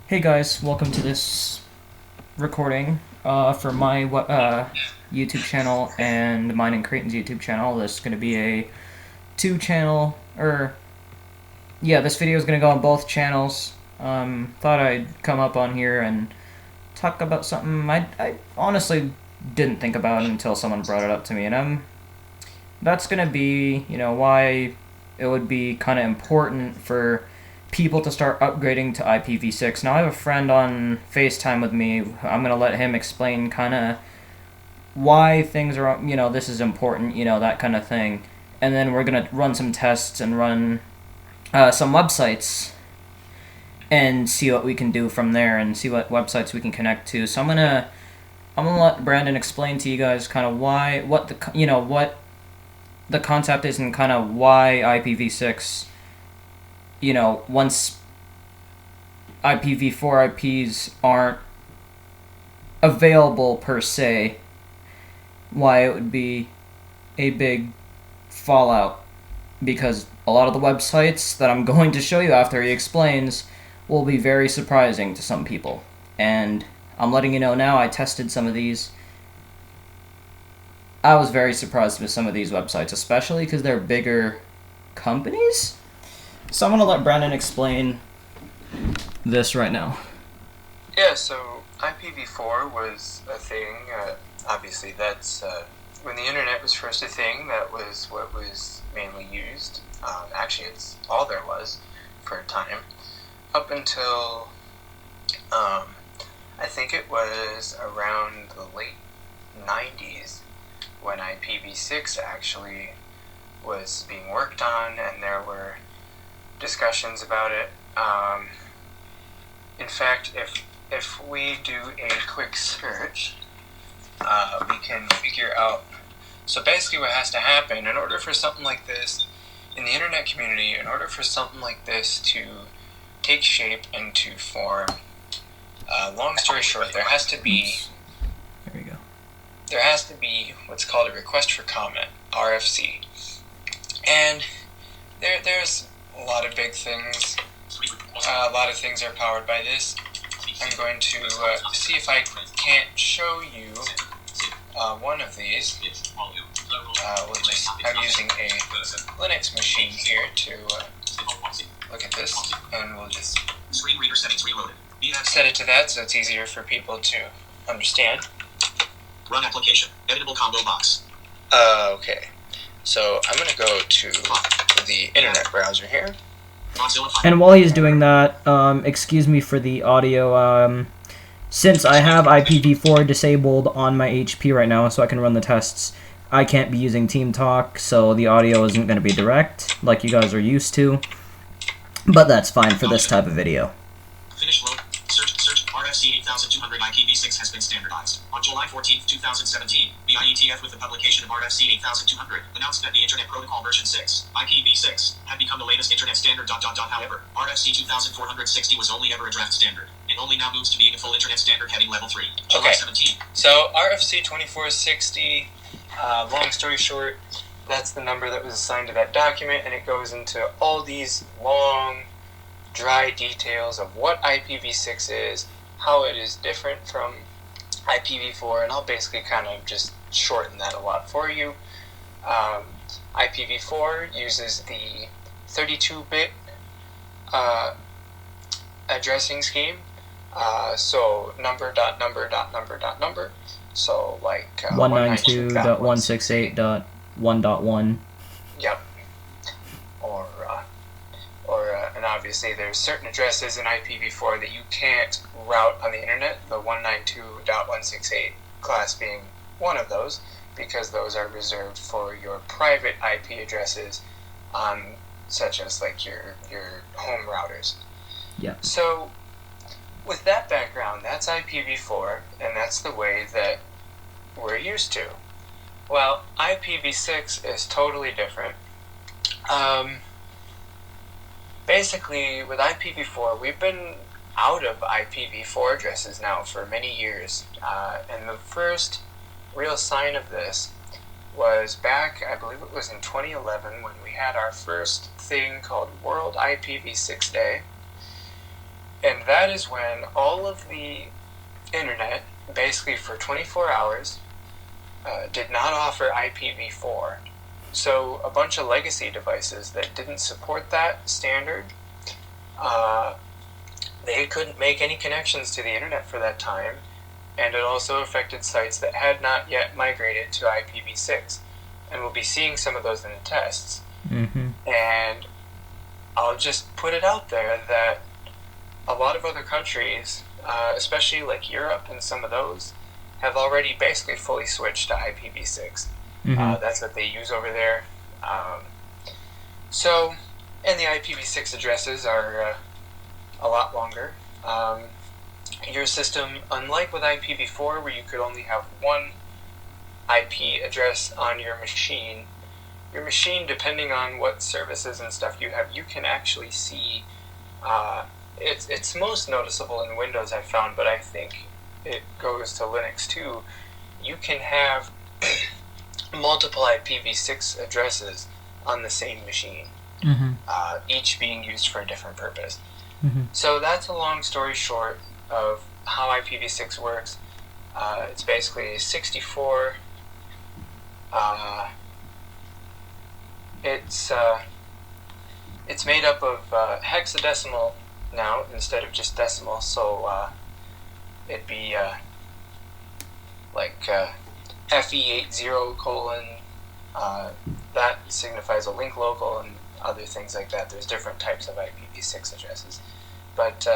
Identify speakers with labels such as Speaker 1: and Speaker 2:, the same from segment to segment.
Speaker 1: Hey guys, welcome to this recording for my YouTube channel and mine and Creighton's YouTube channel. This is going to be a this video is going to go on both channels. Thought I'd come up on here and talk about something I honestly didn't think about until someone brought it up to me, and that's going to be, why it would be kind of important for people to start upgrading to IPv6. Now, I have a friend on FaceTime with me. I'm going to let him explain kind of why things are, this is important, that kind of thing. And then we're going to run some tests and run some websites and see what we can do from there and see what websites we can connect to. So I'm going to let Brandon explain to you guys kind of what the concept is and kind of why IPv6, once IPv4 IPs aren't available per se, why it would be a big fallout. Because a lot of the websites that I'm going to show you after he explains will be very surprising to some people. And I'm letting you know now, I tested some of these. I was very surprised with some of these websites, especially because they're bigger companies. So I'm going to let Brandon explain this right now.
Speaker 2: Yeah, so IPv4 was a thing. Obviously, that's when the internet was first a thing. That was what was mainly used. Actually, it's all there was for a time, up until I think it was around the late 90s when IPv6 actually was being worked on, and there were discussions about it. In fact, if we do a quick search, we can figure out. So basically, what has to happen in order for something like this in the internet community, in order for something like this to take shape and to form, long story short, there has to be.
Speaker 1: There we go.
Speaker 2: There has to be what's called a request for comment, RFC, and there's a lot of big things. A lot of things are powered by this. I'm going to see if I can't show you one of these. I'm using a Linux machine here to look at this, and we'll just screen reader settings reloaded. Set it to that so it's easier for people to understand. Run application. Editable combo box. Okay. So I'm going to go to the internet browser here.
Speaker 1: And while he's doing that, excuse me for the audio. Since I have IPv4 disabled on my HP right now so I can run the tests, I can't be using Team Talk, so the audio isn't going to be direct like you guys are used to. But that's fine for this type of video.
Speaker 2: Finish load. Search RFC 8200 IPv6 has been standardized. On July 14, 2017, the IETF, with the publication of RFC 8200, announced that the Internet Protocol version 6, IPv6, had become the latest Internet standard. However, RFC 2460 was only ever a draft standard, and only now moves to being a full Internet standard heading level 3. July 17. So RFC 2460, long story short, that's the number that was assigned to that document, and it goes into all these long, dry details of what IPv6 is, how it is different from IPv4, and I'll basically kind of just shorten that a lot for you. IPv4 uses the 32-bit addressing scheme, so number. So like
Speaker 1: 192.168.1.1.
Speaker 2: Yep. And obviously there's certain addresses in IPv4 that you can't route on the internet, the 192.168 class being one of those, because those are reserved for your private IP addresses, such as like your home routers.
Speaker 1: Yeah.
Speaker 2: So with that background, that's IPv4, and that's the way that we're used to. Well, IPv6 is totally different. Basically, with IPv4, we've been out of IPv4 addresses now for many years, and the first real sign of this was back, I believe it was in 2011, when we had our first thing called World IPv6 Day, and
Speaker 3: that is when all of the internet, basically for 24 hours, did not offer IPv4. So a bunch of legacy devices that didn't support that standard, they couldn't make any connections to the internet for that time, and it also affected sites that had not yet migrated to IPv6. And we'll be seeing some of those in the tests.
Speaker 1: Mm-hmm.
Speaker 3: And I'll just put it out there that a lot of other countries, especially like Europe and some of those, have already basically fully switched to IPv6.
Speaker 1: Mm-hmm.
Speaker 3: That's what they use over there. So, and the IPv6 addresses are a lot longer. Your system, unlike with IPv4, where you could only have one IP address on your machine, depending on what services and stuff you have, you can actually see. It's most noticeable in Windows, I've found, but I think it goes to Linux too. You can have multiple IPv6 addresses on the same machine,
Speaker 1: Mm-hmm.
Speaker 3: each being used for a different purpose.
Speaker 1: Mm-hmm.
Speaker 3: So that's a long story short of how IPv6 works. It's basically 64. It's made up of hexadecimal now instead of just decimal. So it'd be like FE80 colon. That signifies a link local and other things like that. There's different types of IPv6 addresses. But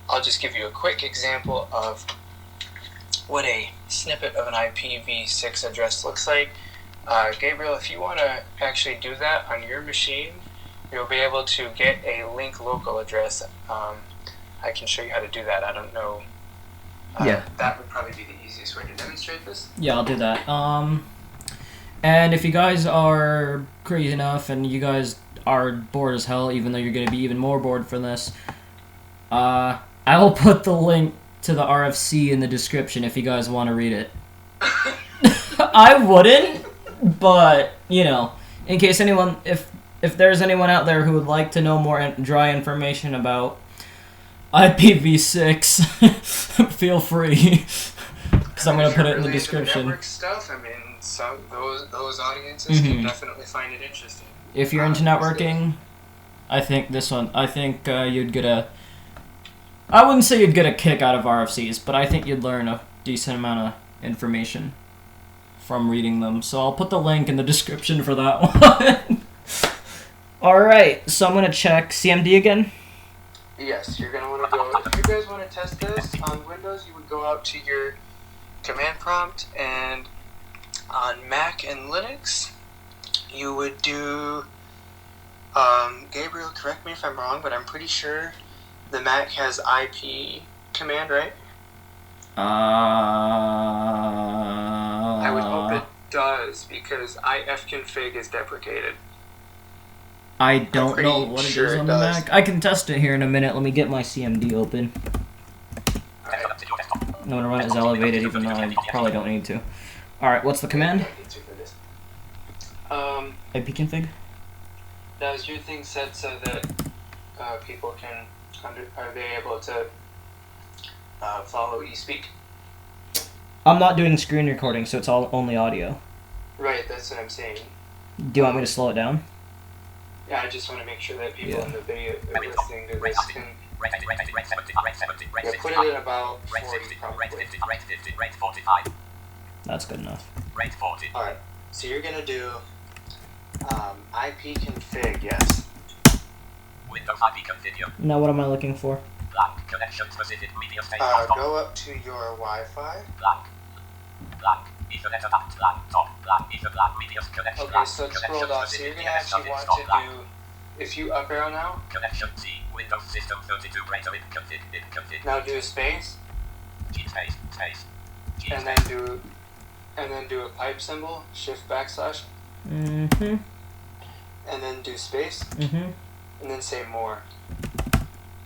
Speaker 3: I'll just give you a quick example of what a snippet of an IPv6 address looks like. Gabriel, if you want to actually do that on your machine, you'll be able to get a link local address. I can show you how to do that. I don't know.
Speaker 1: Yeah.
Speaker 3: That would probably be the easiest way to demonstrate this.
Speaker 1: Yeah, I'll do that. And if you guys are crazy enough and you guys are bored as hell, even though you're going to be even more bored for this, I will put the link to the RFC in the description if you guys want to read it. I wouldn't, but, you know, in case anyone, if there's anyone out there who would like to know more dry information about IPv6, feel free, because I'm going to put it in the description.
Speaker 3: Network stuff, I mean, those audiences can definitely find it interesting.
Speaker 1: If you're into networking, I think this one, you'd get a, I wouldn't say you'd get a kick out of RFCs, but I think you'd learn a decent amount of information from reading them. So I'll put the link in the description for that one. Alright, so I'm going to check CMD again.
Speaker 3: Yes, you're going to want to go, if you guys want to test this on Windows, you would go out to your command prompt, and on Mac and Linux, you would do, Gabriel, correct me if I'm wrong, but I'm pretty sure the Mac has IP command, right? I would hope it does, because ifconfig is deprecated.
Speaker 1: I don't know what it is on the Mac. I can test it here in a minute. Let me get my CMD open. I'm going to run it as elevated, even though I probably don't need to. Alright, what's the command? ipconfig?
Speaker 3: That was your thing set so that people can, are they able to follow eSpeak?
Speaker 1: I'm not doing screen recording, so it's all only audio.
Speaker 3: Right, that's what I'm saying.
Speaker 1: Do you want me to slow it down?
Speaker 3: Yeah, I just want to make sure that people in the video listening to this can... Yeah, put it at about 40 probably.
Speaker 1: That's good enough.
Speaker 3: Alright, so you're going to do ipconfig, yes.
Speaker 4: Windows IP configure.
Speaker 1: Now what am I looking for?
Speaker 4: Blank. Connection specific media state.
Speaker 3: Go up to your Wi-Fi.
Speaker 4: Blank. Blank. Ethernet adapt. Blank. Top. Blank. Ether blank. Media connection.
Speaker 3: Okay, so scroll down. So you're going to actually want to do... If you up arrow now.
Speaker 4: Connection C. Windows system 32 greater config. Config.
Speaker 3: Now do a space.
Speaker 4: G space. Space. G
Speaker 3: And then do a pipe symbol. Shift backslash.
Speaker 1: Mm-hmm.
Speaker 3: And then do space.
Speaker 1: Mm-hmm.
Speaker 3: And then say more.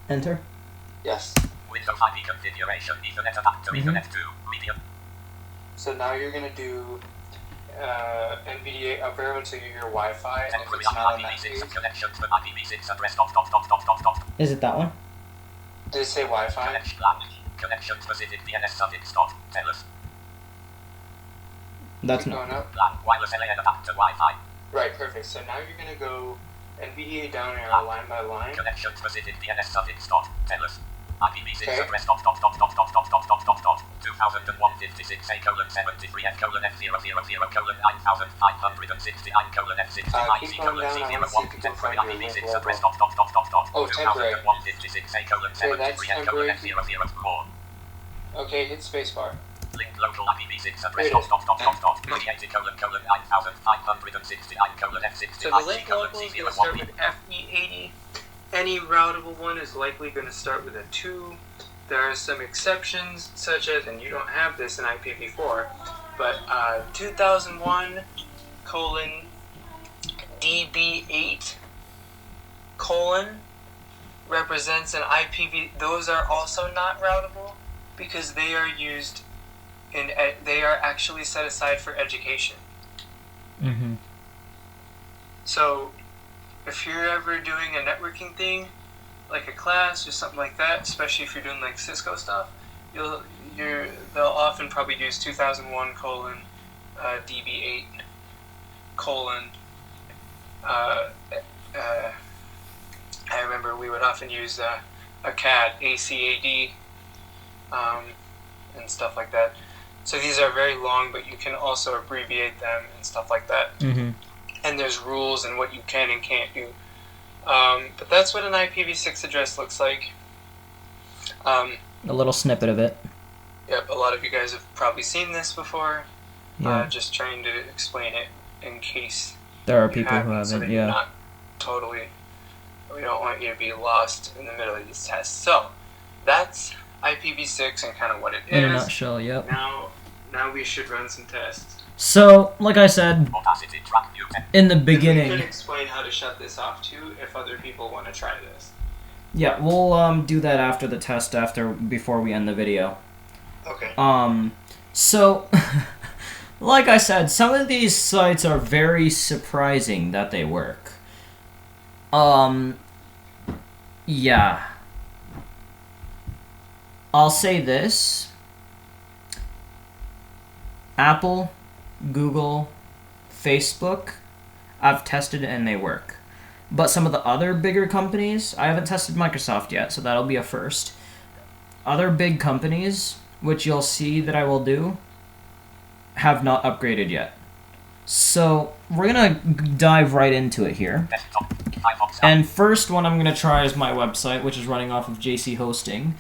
Speaker 1: Enter.
Speaker 4: Yes. Windows IP configuration. Ethernet adapter. Ethernet 2. Media.
Speaker 3: So now you're going to do NVDA up arrow until you hear Wi-Fi, and if it's not on that page...
Speaker 1: Is it that one?
Speaker 3: Did it say Wi-Fi?
Speaker 4: Connection specific DNS suffix dot. Tell us.
Speaker 1: That's
Speaker 3: Keep
Speaker 1: not.
Speaker 3: going up.
Speaker 4: Wireless LAN adapter Wi-Fi.
Speaker 3: Right, perfect. So now you're gonna go NVDA down arrow line by line.
Speaker 4: Connection specific DNS suffix dot. Tell us. IPv6
Speaker 3: Okay.
Speaker 4: address dot dot dot dot dot dot dot dot dot dot 2001 56 A colon 73 F colon F 000 colon 9569 colon F 69
Speaker 3: keep
Speaker 4: C
Speaker 3: going
Speaker 4: colon
Speaker 3: down.
Speaker 4: C
Speaker 3: I
Speaker 4: 0
Speaker 3: wanna see if you can find your link
Speaker 4: IPv6
Speaker 3: logo.
Speaker 4: address dot dot dot dot dot
Speaker 3: Oh, temporary.
Speaker 4: 2001 56 A colon 73 F colon F 000 more.
Speaker 3: Okay, hit spacebar.
Speaker 4: Link local IPv6 address dot dot dot dot dot 28 colon colon 9569 colon F 69
Speaker 3: So the link local is going to start with FE80. Any routable one is likely going to start with a 2. There are some exceptions, such as, and you don't have this in IPv4, but 2001 colon DB8 colon represents an IPv. Those are also not routable because they are used in. They are actually set aside for education.
Speaker 1: Mm-hmm.
Speaker 3: So, if you're ever doing a networking thing, like a class or something like that, especially if you're doing like Cisco stuff, they'll often probably use 2001 colon DB8 colon. I remember we would often use a CAD, ACAD, and stuff like that. So these are very long, but you can also abbreviate them and stuff like that.
Speaker 1: Mm-hmm.
Speaker 3: And there's rules and what you can and can't do. But that's what an IPv6 address looks like.
Speaker 1: A little snippet of it.
Speaker 3: Yep, a lot of you guys have probably seen this before.
Speaker 1: Yeah.
Speaker 3: Just trying to explain it in case
Speaker 1: There are
Speaker 3: you
Speaker 1: people who
Speaker 3: so that
Speaker 1: haven't.
Speaker 3: you're
Speaker 1: Yeah.
Speaker 3: not totally. We don't want you to be lost in the middle of this test. So that's IPv6 and kind of what it
Speaker 1: In a
Speaker 3: is.
Speaker 1: nutshell. Yep.
Speaker 3: Now we should run some tests.
Speaker 1: So, like I said
Speaker 4: Audacity track view text.
Speaker 1: in the
Speaker 3: We could
Speaker 1: beginning,
Speaker 3: explain how to shut this off too if other people want to try this.
Speaker 1: yeah, we'll do that after the test before we end the video.
Speaker 3: Okay.
Speaker 1: So, like I said, some of these sites are very surprising that they work. Yeah. I'll say this. Apple, Google, Facebook, I've tested and they work. But some of the other bigger companies, I haven't tested Microsoft yet, so that'll be a first. Other big companies, which you'll see that I will do, have not upgraded yet. So, we're gonna dive right into it here.
Speaker 4: Desktop. Firefox app.
Speaker 1: And first one I'm gonna try is my website, which is running off of JC Hosting.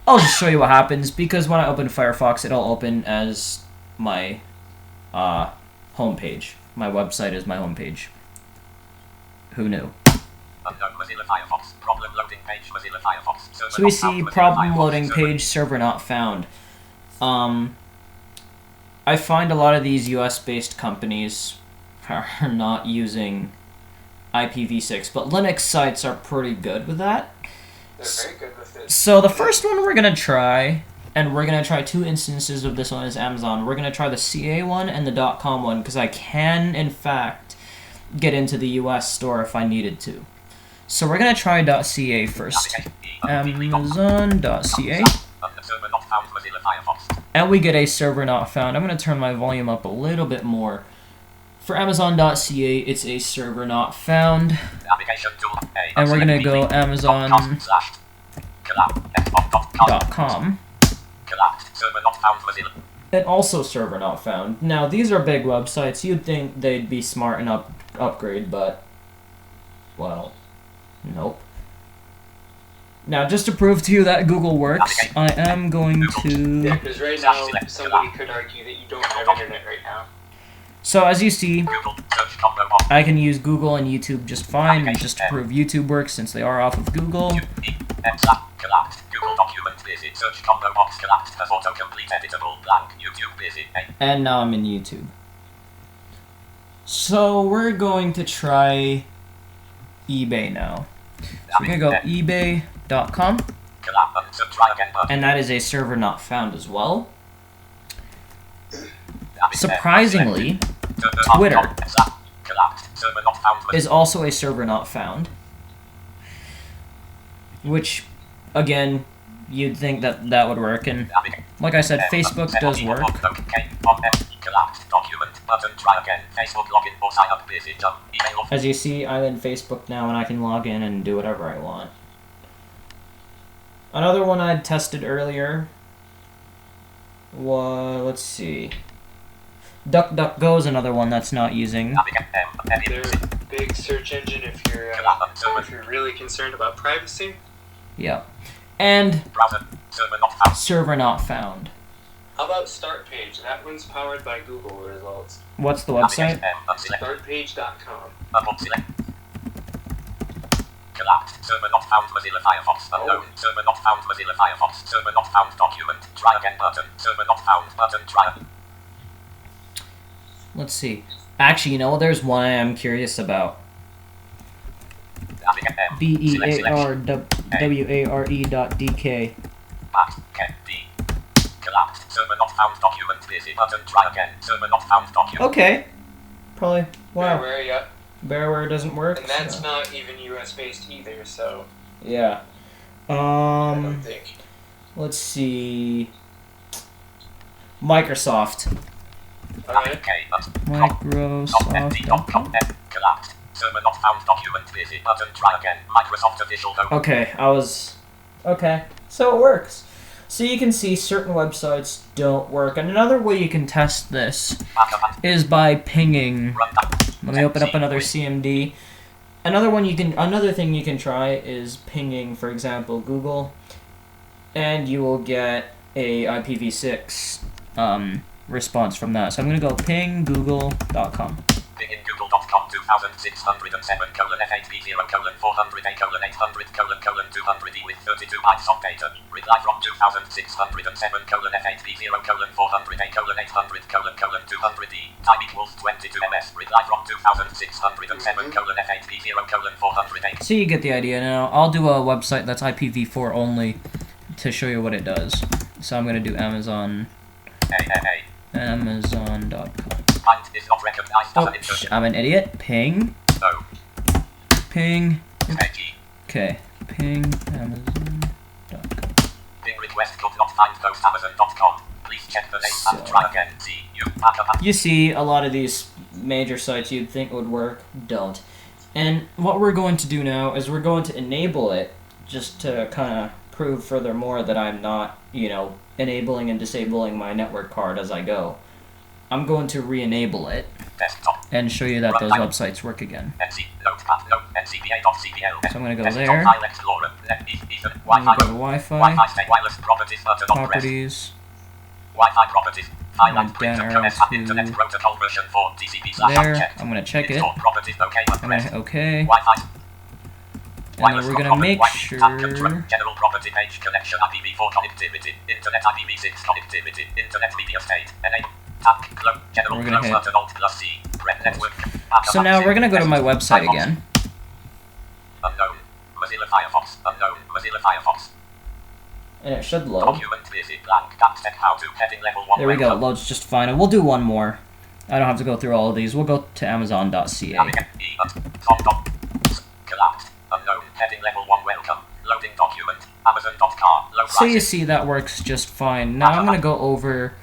Speaker 1: I'll just show you what happens, because when I open Firefox, it'll open as my homepage. My website is my homepage. Who knew?
Speaker 4: Unknown Mozilla Firefox. Problem loading page Mozilla Firefox. Server
Speaker 1: So we
Speaker 4: not found
Speaker 1: see
Speaker 4: Mozilla
Speaker 1: problem
Speaker 4: Firefox.
Speaker 1: loading
Speaker 4: Server-
Speaker 1: page, server not found. I find a lot of these US-based companies are not using IPv6, but Linux sites are pretty good with that.
Speaker 3: They're very good with it.
Speaker 1: So the first one we're gonna try, and we're gonna try 2 instances of this one is Amazon. We're gonna try the CA one and the .com one, because I can, in fact, get into the US store if I needed to. So we're gonna try .ca first. Amazon.ca.
Speaker 4: Server not found Mozilla Firefox.
Speaker 1: And we get a server not found. I'm going to turn my volume up a little bit more. For Amazon.ca, it's a server not found.
Speaker 4: Application tool. A.
Speaker 1: And we're going to go Amazon.com.
Speaker 4: Collapsed. Server not found Mozilla.
Speaker 1: And also server not found. Now, these are big websites. You'd think they'd be smart and upgrade, but, well, nope. Now, just to prove to you that Google works, I am going
Speaker 3: Yeah,
Speaker 1: to...
Speaker 3: because right now somebody could argue that you don't have internet right now.
Speaker 1: So, as you see,
Speaker 4: Google search combo box.
Speaker 1: I can use Google and YouTube just fine, and just to prove YouTube works since they are off of Google.
Speaker 4: Collapsed. Google document busy. Search combo box collapsed as autocomplete editable blank. YouTube busy.
Speaker 1: And now I'm in YouTube. So we're going to try eBay now. So we're going to go ebay.com,
Speaker 4: Try again.
Speaker 1: and that is a server not found as well. Surprisingly, Twitter
Speaker 4: Collapsed. Server not found.
Speaker 1: is also a server not found. which, again, you'd think that that would work, and like I said, Facebook does work. As you see, I'm in Facebook now, and I can log in and do whatever I want. Another one I'd tested earlier was, let's see, DuckDuckGo is another one that's not using.
Speaker 3: They're a big search engine if you're really concerned about privacy.
Speaker 1: Yeah. And server not found.
Speaker 3: How about Startpage? That one's powered by Google results.
Speaker 1: What's the website?
Speaker 3: Startpage.com.
Speaker 4: Server not found Mozilla Firefox. Unknown. Server not found Mozilla Firefox. Server not found document. Try again button. Server not found button. Try.
Speaker 1: Let's see. Actually, you know, there's one I am curious about. BEARWARE.DK.
Speaker 4: Server not found document. Busy button. Try again. Server not found document.
Speaker 1: Okay. Probably. Wow.
Speaker 3: Bearware, yeah.
Speaker 1: Bearware doesn't work.
Speaker 3: And that's not even US based either, so.
Speaker 1: Yeah.
Speaker 3: I don't think.
Speaker 1: Let's see. Microsoft.
Speaker 3: Alright.
Speaker 1: Microsoft.com.
Speaker 4: Server not found document. Busy button. Try again. Microsoft official.
Speaker 1: Okay, okay. So it works. So you can see certain websites don't work. And another way you can test this is by pinging. Let me open up another CMD. Another thing you can try is pinging, for example, Google, and you will get a IPv6 response from that. So I'm going to go ping google.com.
Speaker 4: Ping in google.com 2607 F8B0 408 800 200E with 32 bytes of data. Reply from 2607 F8B0 408 800 200E. Time equals 22 ms. Reply from 2607 F8B0 408.
Speaker 1: So you get the idea now. I'll do a website that's IPv4 only to show you what it does. So I'm going to do Amazon. Amazon.com.
Speaker 4: Is not recognized as an intern.
Speaker 1: I'm an idiot. Ping.
Speaker 4: No.
Speaker 1: Ping.
Speaker 4: Peggy.
Speaker 1: Okay. Ping Amazon.com.
Speaker 4: Ping request could not find post Amazon.com. Please check the name and try again. See you.
Speaker 1: You see, a lot of these major sites you'd think would work don't. And what we're going to do now is we're going to enable it just to kind of prove furthermore that I'm not, enabling and disabling my network card as I go. I'm going to re-enable it and show you that those websites work again. So I'm going to go there. I'm going to go to Wi-Fi, properties, and down arrow to there. I'm going to check it. I'm going to hit OK. And then we're going to make sure.
Speaker 4: General property page connection IPv4 connectivity, Internet IPv6 connectivity, Internet media state, enable.
Speaker 1: We're gonna hit. So now we're gonna go to my website again.
Speaker 4: Unknown. Mozilla Firefox. Unknown. Mozilla Firefox.
Speaker 1: And it should load.
Speaker 4: Document busy blank. How to heading level 1.
Speaker 1: There we go. It loads just fine. And we'll do one more. I don't have to go through all of these. We'll go to Amazon.ca.
Speaker 4: Unknown. Heading level 1. Welcome. Loading document. Amazon.car.
Speaker 1: So you see that works just fine. Now I'm gonna go over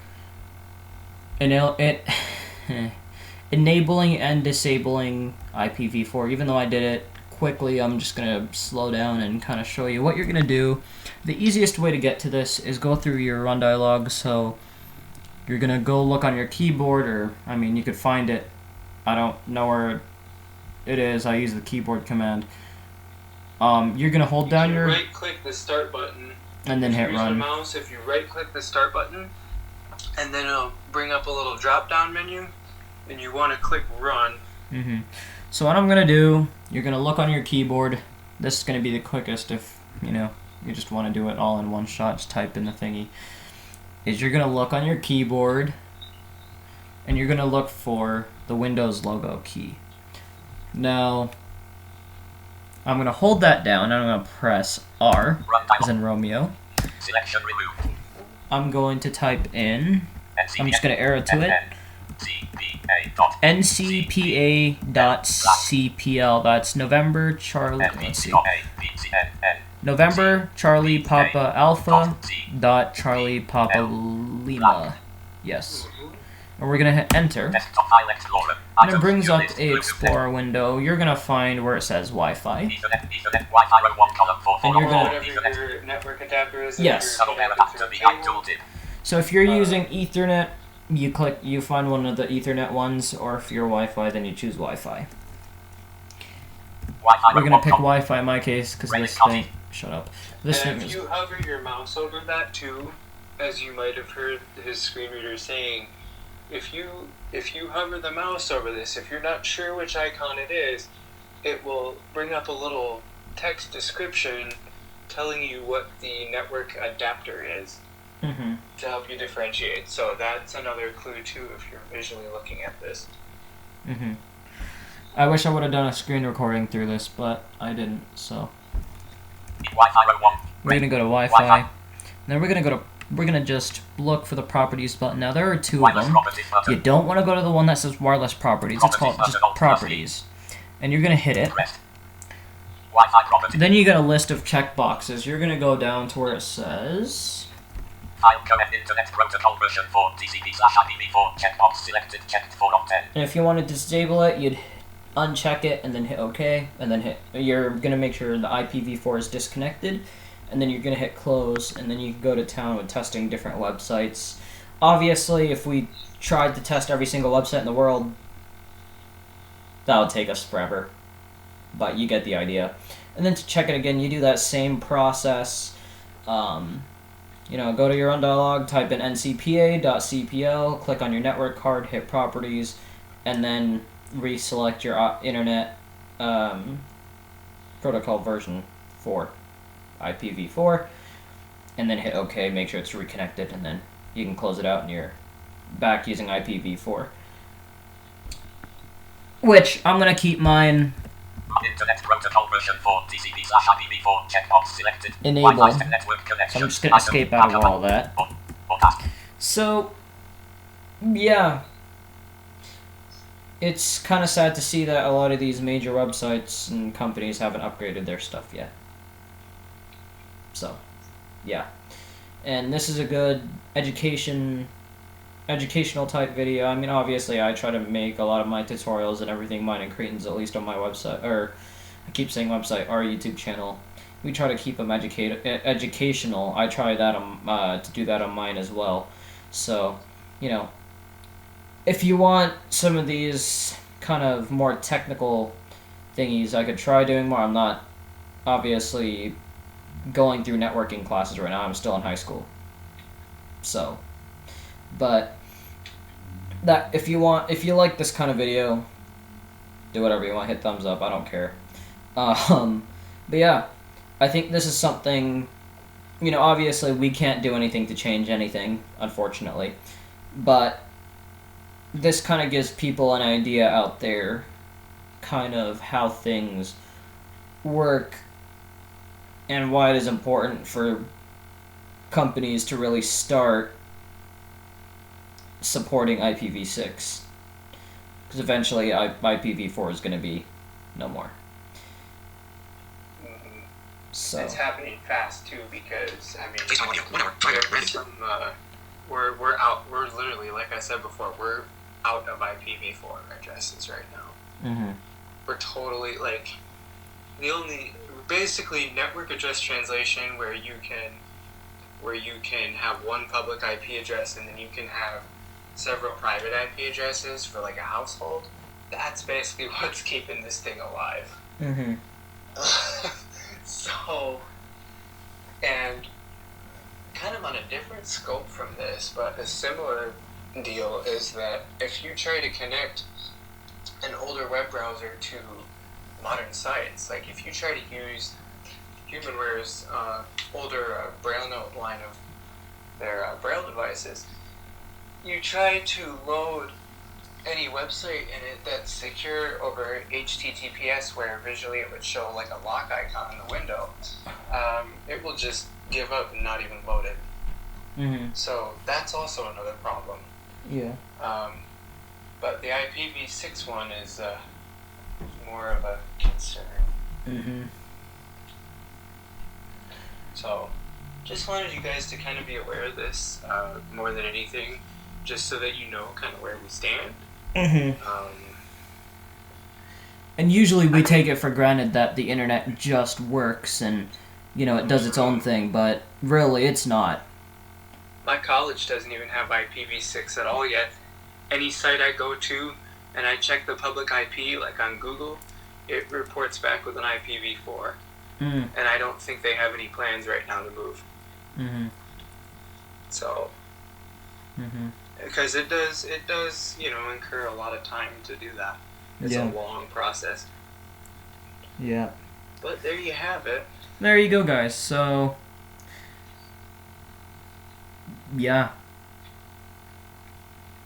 Speaker 1: enabling and disabling IPv4. Even though I did it quickly, I'm just going to slow down and kind of show you what you're going to do. The easiest way to get to this is go through your run dialog. So you're going to go look on your keyboard, or, you could find it. I don't know where it is. I use the keyboard command. You're going to hold down your...
Speaker 3: right-click the start button.
Speaker 1: And then hit run.
Speaker 3: Mouse, if you right-click the start button, and then it'll bring up a little drop-down menu, and you want to click Run.
Speaker 1: So what I'm going to do, you're going to look on your keyboard. This is going to be the quickest if, you just want to do it all in one shot. Just type in the thingy. Is you're going to look on your keyboard, and you're going to look for the Windows logo key. Now, I'm going to hold that down, and I'm going to press R, as in Romeo.
Speaker 4: Selection removed.
Speaker 1: I'm going to type in, I'm just going to arrow to it, ncpa.cpl, that's November Charlie, let's see, November Charlie Papa Alpha dot Charlie Papa Lima. Yes. And we're gonna hit enter.
Speaker 4: Desktop file explorer.
Speaker 1: And it brings up a Explorer window. You're gonna find where it says Wi-Fi.
Speaker 4: Ethernet Wi-Fi row 1 column 4
Speaker 1: And you're gonna-
Speaker 3: Whatever your network adapter is.
Speaker 1: Yes.
Speaker 3: If you're connected to the cable.
Speaker 1: So if you're using Ethernet, you find one of the Ethernet ones, or if you're Wi-Fi, then you choose Wi-Fi. We're gonna pick Wi-Fi in my case because this thing. Shut up. This
Speaker 3: And
Speaker 1: thing
Speaker 3: if
Speaker 1: is.
Speaker 3: you hover your mouse over that too, as you might have heard his screen reader saying, if you hover the mouse over this, if you're not sure which icon it is, it will bring up a little text description telling you what the network adapter is
Speaker 1: Mm-hmm.
Speaker 3: to help you differentiate. So that's another clue too if you're visually looking at this.
Speaker 1: Mm-hmm. I wish I would have done a screen recording through this, but I didn't. So
Speaker 4: Wi-Fi row 1.
Speaker 1: we're gonna go to Wi-Fi. Then we're gonna just look for the properties button. Now there are two of
Speaker 4: Wireless
Speaker 1: them.
Speaker 4: properties button.
Speaker 1: You don't want to go to the one that says wireless properties. It's called just properties, and you're gonna hit it.
Speaker 4: Pressed. Wi-Fi properties.
Speaker 1: Then you get a list of checkboxes. You're gonna go down to where it says.
Speaker 4: File connect Internet Protocol version 4 TCP/IPv4 checkbox selected checked 4 of 10.
Speaker 1: And if you want to disable it, you'd uncheck it and then hit OK, and then you're gonna make sure the IPv4 is disconnected, and then you're gonna hit close, and then you can go to town with testing different websites. Obviously, if we tried to test every single website in the world, that would take us forever, but you get the idea. And then to check it again, you do that same process. Go to your undialog, type in ncpa.cpl, click on your network card, hit properties, and then reselect your internet protocol version 4, IPv4, and then hit OK, make sure it's reconnected, and then you can close it out and you're back using IPv4. Which, I'm going to keep mine
Speaker 4: Internet Protocol version 4 TCP/IPv4 checkbox selected.
Speaker 1: enabled.
Speaker 4: Wi-Fi network
Speaker 1: So
Speaker 4: connection.
Speaker 1: I'm just going to escape out of all that. So, yeah. It's kind of sad to see that a lot of these major websites and companies haven't upgraded their stuff yet. So, yeah. And this is a good educational type video. I mean, obviously, I try to make a lot of my tutorials and everything, mine and Cretan's, at least on my website, or I keep saying website, our YouTube channel. We try to keep them educational. I try that to do that on mine as well. So, if you want some of these kind of more technical thingies, I could try doing more. I'm not obviously going through networking classes right now. I'm still in high school. So, but that if you like this kind of video, do whatever you want. Hit thumbs up. I don't care. But yeah, I think this is something. Obviously we can't do anything to change anything, unfortunately, but this kind of gives people an idea out there, kind of how things work, and why it is important for companies to really start supporting IPv6. Because eventually IPv4 is going to be no more. So
Speaker 3: It's happening fast too because I mean
Speaker 2: FaceTime audio, 1 hour,
Speaker 3: we
Speaker 2: target,
Speaker 3: have
Speaker 2: ready.
Speaker 3: some, we're literally, like I said before, we're out of IPv4 addresses right now.
Speaker 1: mm-hmm.
Speaker 3: We're totally basically network address translation where you can have one public IP address and then you can have several private IP addresses for like a household. That's basically what's keeping this thing alive.
Speaker 1: Mm-hmm.
Speaker 3: So, and kind of on a different scope from this, but a similar deal is that if you try to connect an older web browser to modern sites, like if you try to use Humanware's older Braille note line of their Braille devices, you try to load any website in it that's secure over HTTPS, where visually it would show like a lock icon in the window, it will just give up and not even load it.
Speaker 1: Mm-hmm.
Speaker 3: So that's also another problem.
Speaker 1: Yeah.
Speaker 3: But the IPv6 one is more of a concern.
Speaker 1: Mm-hmm.
Speaker 3: So, just wanted you guys to kind of be aware of this more than anything, just so that you know kind of where we stand.
Speaker 1: And usually we take it for granted that the internet just works and, you know, it does its own thing, but really it's not.
Speaker 3: My college doesn't even have IPv6 at all yet. Any site I go to and I check the public IP, like on Google, it reports back with an IPv4. And I don't think they have any plans right now to move. So, because it does, you know, incur a lot of time to do that. It's a long process.
Speaker 1: Yeah.
Speaker 3: But there you have it.
Speaker 1: There you go, guys. So, yeah.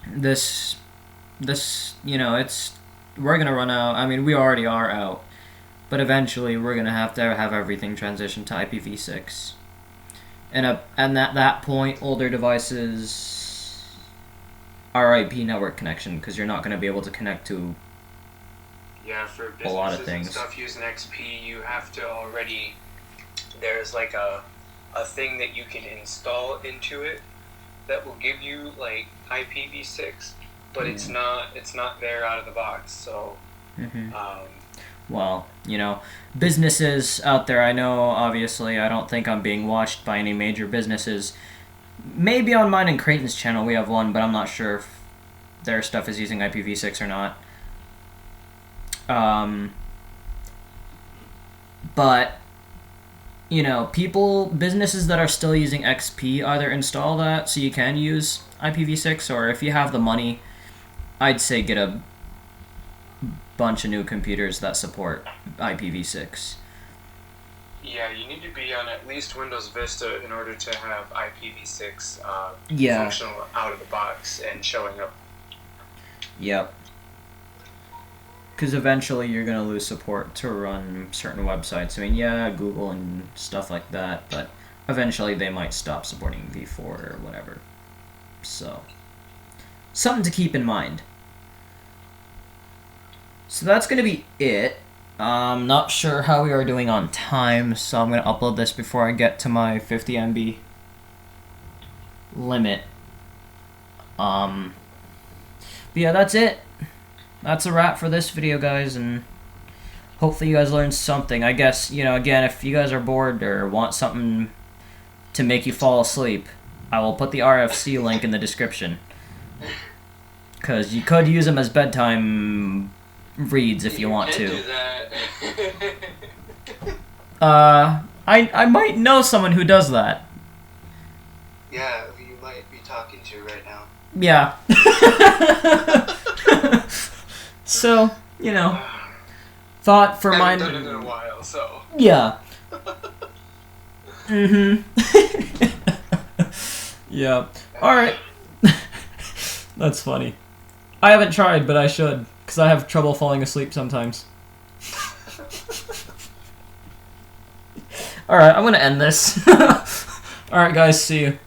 Speaker 1: This, you know, we're gonna run out. I mean, we already are out. But eventually we're gonna have to have everything transition to IPv6. And at that point, older devices are IP network connection, because you're not gonna be able to connect to
Speaker 3: for businesses
Speaker 1: a lot of things.
Speaker 3: And stuff using XP, you have to already. There's like a thing that you can install into it that will give you like IPv6, but it's not there out of the box. So.
Speaker 1: Well, you know, businesses out there, I know, obviously, I don't think I'm being watched by any major businesses. Maybe on mine and Creighton's channel we have one, but I'm not sure if their stuff is using IPv6 or not. But, you know, businesses that are still using XP, either install that so you can use IPv6, or if you have the money, I'd say get a bunch of new computers that support IPv6.
Speaker 3: Yeah, you need to be on at least Windows Vista in order to have IPv6 functional out of the box and showing up.
Speaker 1: Yep. Because eventually you're going to lose support to run certain websites. I mean, yeah, Google and stuff like that, but eventually they might stop supporting v4 or whatever. So, something to keep in mind. So that's going to be it. I'm not sure how we are doing on time, so I'm going to upload this before I get to my 50 MB limit. But yeah, that's it. That's a wrap for this video, guys, and hopefully you guys learned something. I guess, you know, again, if you guys are bored or want something to make you fall asleep, I will put the RFC link in the description. Because you could use them as bedtime reads if you want to.
Speaker 3: Do
Speaker 1: that. I might know someone who does that.
Speaker 3: Yeah, who you might be talking to right now.
Speaker 1: Yeah. So, you know, thought for mine.
Speaker 3: I haven't done it in a while, so.
Speaker 1: Yeah. Yeah. Alright. That's funny. I haven't tried, but I should, because I have trouble falling asleep sometimes. Alright, I'm gonna end this. Alright, guys, see you.